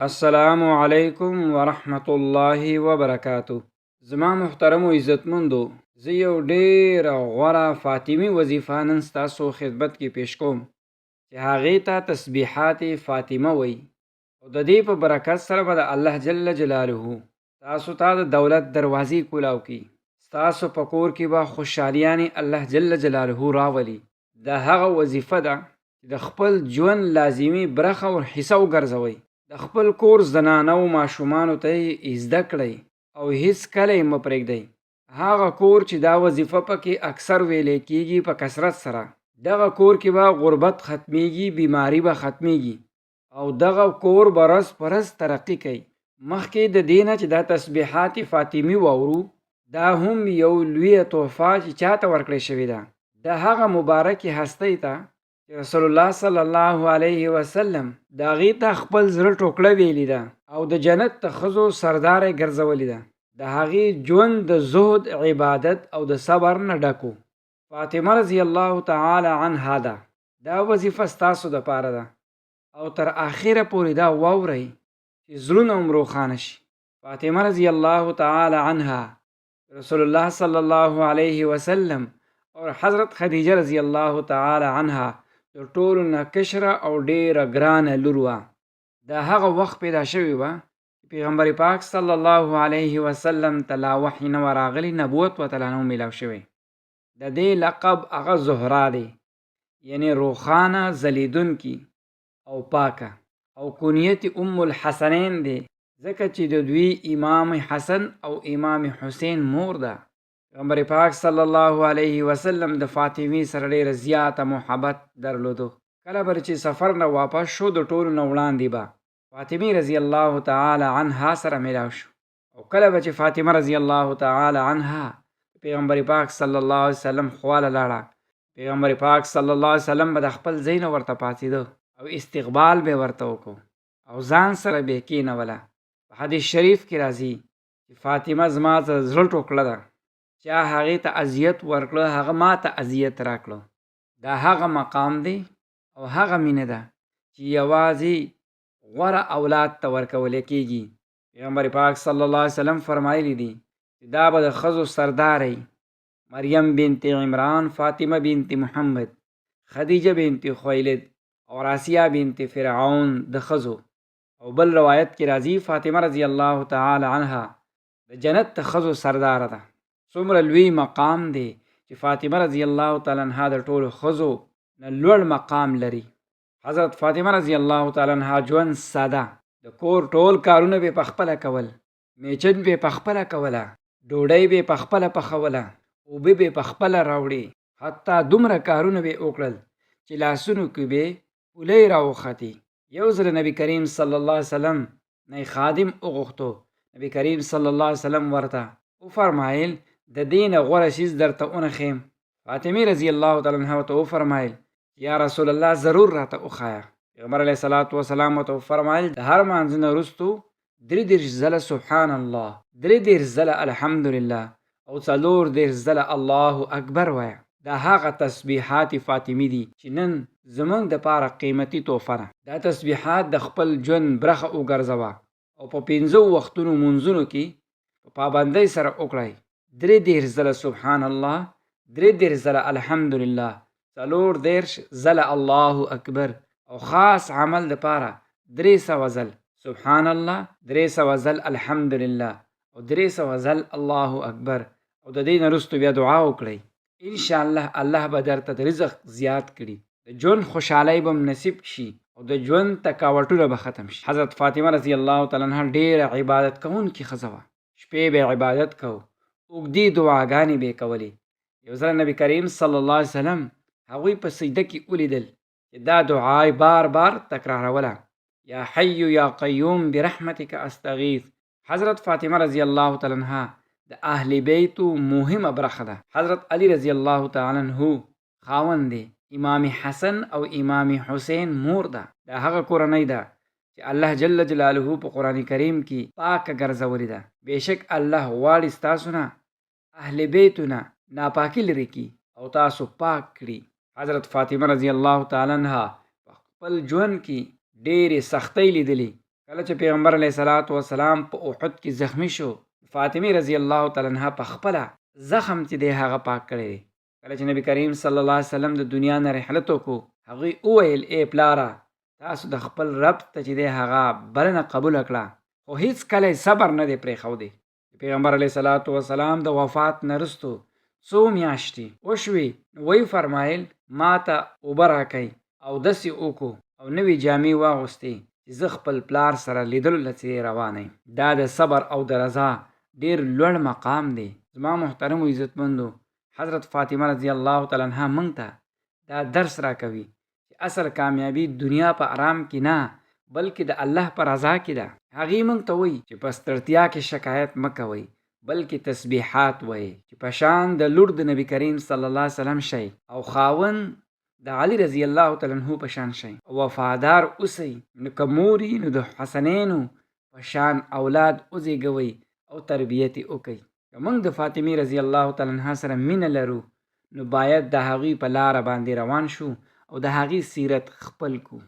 السلام علیکم ورحمت الله وبرکاتو. زما محترم و عزتمندو، زه یو ډېره غوره فاطمي وظیفه نن ستاسو خدمت کې پیش کوم چې هغې ته تسبیحات فاطمه وایي، او د دې په برکت سره به د الله جل جلاله تاسو ته د دولت دروازې کولاو کړي. ستاسو په کور کې به خوشحالیانې الله جل جلاله راولي. دا هغه وظیفه ده چې د خپل ژوند لازمي برخه او حصه وګرځوئ. د خپل کور زنانه او ماشومانو ته یې زده کړئ او هیڅکله یې مه پرېږدئ. هغه کور چې دا وظیفه پکې اکثر ویلې کېږي په کثرت سره، دغه کور کې به غربت ختمیږي، بیماری به ختمیږي او دغه کور به ورځ په ورځ ترقي کوي. مخکې د دې نه چې دا تسبیحات فاطمي واورو، دا هم یو لویه تحفه چې چاته ورکړې شوې ده. د هغه مبارکې هستۍ ته رسول الله صلی الله علیه وسلم د هغې ته خپل زړه ټوکړه ویلې ده او د جنت د ښځو سردار یې ګرځولې ده. د هغې ژوند د زهد، عبادت او د صبر نه ډکو. فاطمه رضی الله تعالی عنها ده. دا وظیفه ستاسو دپاره ده او تر آخره پورې دا واورئ چې زړونه هم روښانه شي. فاطمه رضی الله تعالی عنها رسول الله صلی الله علیه وسلم او حضرت خدیجه رضی الله تعالی عنها تر ټولو نه کشره او ډېره ګرانه لور وه. د هغه وخت پیدا شوې وه چې پیغمبر پاک صلی الله علیه وسلم ته لا وحی نه وه راغلی، نبوت ورته لا نه و میلاو شوی. د دې لقب هغه زهرا دی، یعنی روښانه، ځلیدونکي او پاکه، او کنیت ام الحسنین دی ځکه چې د دوی امام حسن او امام حسین مور ده. پیغمبر پاک صلی الله علیه وسلم د فاطمې سره ډېره زیاته محبت درلودو. کله به چې سفر نه واپس شو، د ټولو نه وړاندې به فاطمې رضی الله تعالی عنها سره میلاو شو، او کله به چې فاطمه رضی الله تعالی عنها پیغمبر پاک صلی الله علیه وسلم خواله لاړه، پیغمبر پاک صلی الله علیه وسلم به د خپل ځای نه ورته پاڅېده او استقبال به ورته وکړو او ځان سره به یې کېنوله. په حدیث شریف کې راځي چې فاطمه زما د زړه ټوکړه ده، چا هغې ته اذیت ورکړه هغه ما ته اذیت راکړه. دا هغه مقام دی او هغه مینه ده چې یوازې غوره اولاد ته ورکولی کېږي. پیغمبر پاک صلی الله علیه وسلم فرمایلی دي چې دا به د ښځو سرداری مریم بنت عمران، فاطمه بنت محمد، خدیجه بنت خویلد او راسیه بنت فرعون د ښځو. او بل روایت کې راځي فاطمه رضی الله تعالی عنها د جنت د ښځو سرداره ده. څومره لوی مقام دی چې فاطمه رضی الله تعالی عنها د ټولو ښځو نه لوړ مقام لري. حضرت فاطمه رضی الله تعالی عنها ژوند ساده، د کور ټول کارونه به پخپله کول، میچن به پخپله کوله، ډوډۍ به پخپله پخوله، اوبه به پخپله راوړي، حتی دومره کارونه به وکړل چې لاسونو کې به پولۍ راوختې. یو ځل نبی کریم صلی الله علیه وسلم نه خادم وغوښتو. نبی کریم صلی الله علیه وسلم ورته وفرمایل د دې نه غوره شیز درته ونښیم. فاطمې رضی الله تعالی عنها ورته وفرمایل یا رسول الله ضرور راته وښایه. پیغمبر علیه الصلاة وسلام ورته وفرمایل د هر لمانځه نه وروستو 33 ځله سبحان الله، 33 ځله الحمدلله او 34 ځله الله اکبر وایه. دا هغه تسبیحات فاطمي دي چې نن زموږ دپاره قیمتي تحفه ده. دا تسبیحات د خپل ژوند برخه وګرځوه او په 5 وختونو مونځونو کې په پابندۍ سره وکړئ. 33 ځله سبحان الله، 33 ځله الحمدلله، 34 ځله الله اکبر، او خاص عمل دپاره 300 ځل سبحان الله، 300 ځل الحمدلله او 300 ځل الله اکبر. او د دې نه وروسته بیا دعا وکړئ. انشاءالله الله به درته د رزق زیات کړي، د ژوند خوشحالۍ به نصیب شي او د ژوند تکاوټونه به ختم شي. حضرت فاطمه رضی الله تعالی عنها ډېره عبادت کوونکې ښځه وه. شپې به عبادت کو، اوږدې دعاګانې به یې کولې. یو ځل نبی کریم صلی الله علیه وسلم هغوی په سجده کې ولیدل چې دا دعا یې بار بار تکراروله، یا حی یا قیوم برحمتک استغیث. حضرت فاطمه رضی الله تعالی عنها د اهل بیتو مهمه برخه ده. حضرت علی رضی الله تعالی عنه خاوند دی، امام حسن او امام حسین مور ده. دا هغه کورنۍ ده چې الله جل جلاله په قرآن کریم کې پاکه ګرځولې ده. بېشک الله غواړي ستاسو نه اهل بیتو نه ناپاکي لرې کړي او تاسو پاک کړي. حضرت فاطمه رضی الله تعالی عنها په خپل ژوند کې ډېرې سختۍ لیدلې. کله چې پیغمبر علیه الصلاۃ والسلام په احد کې زخمی شو، فاطمه رضی الله تعالی عنها په خپله زخم چې دی هغه پاک کړی دی. کله چې نبی کریم صلی الله علیه وسلم د دنیا نه رحلت وکړو، هغوی وویل ای پلاره، تاسو د خپل رب ته چې دی هغه بلنه قبوله کړه، خو هیڅ کله صبر نه دی پرېښودی. پیغمبر علیه الصلاۃ والسلام د وفات نه وروستو څو میاشتې وشوې، نو وی فرمایل ما ته اوبه راکئ، اودس یې وکړو او نوې جامې واغوستې چې زه خپل پلار سره لیدلو لڅې روان یم. دا د صبر او د رضا ډېر لوړ مقام دی. زما محترمو عزتمندو، حضرت فاطمه رضی الله تعالی عنها موږ ته دا درس راکوي چې اصل کامیابی دنیا په آرام کې نه بلکې د الله په رضا کې ده. هغې موږ ته وایي چې په ستړتیا کې شکایت مه کوئ بلکې تسبیحات وایي، چې په شان د لور د نبی کریم صلی الله علیه وسلم شئ او خاوند د علی رضی الله تعالی عنه په شان شئ، وفادار اوسئ. نو که مور نو د حسنینو په شان اولاد وزیږوئ او تربیت یې وکئ. که موږ د فاطمې رضی الله تعالی عنها سره مینه لرو نو باید د هغوی په لاره باندې روان شو او د هغې سیرت خپل کو.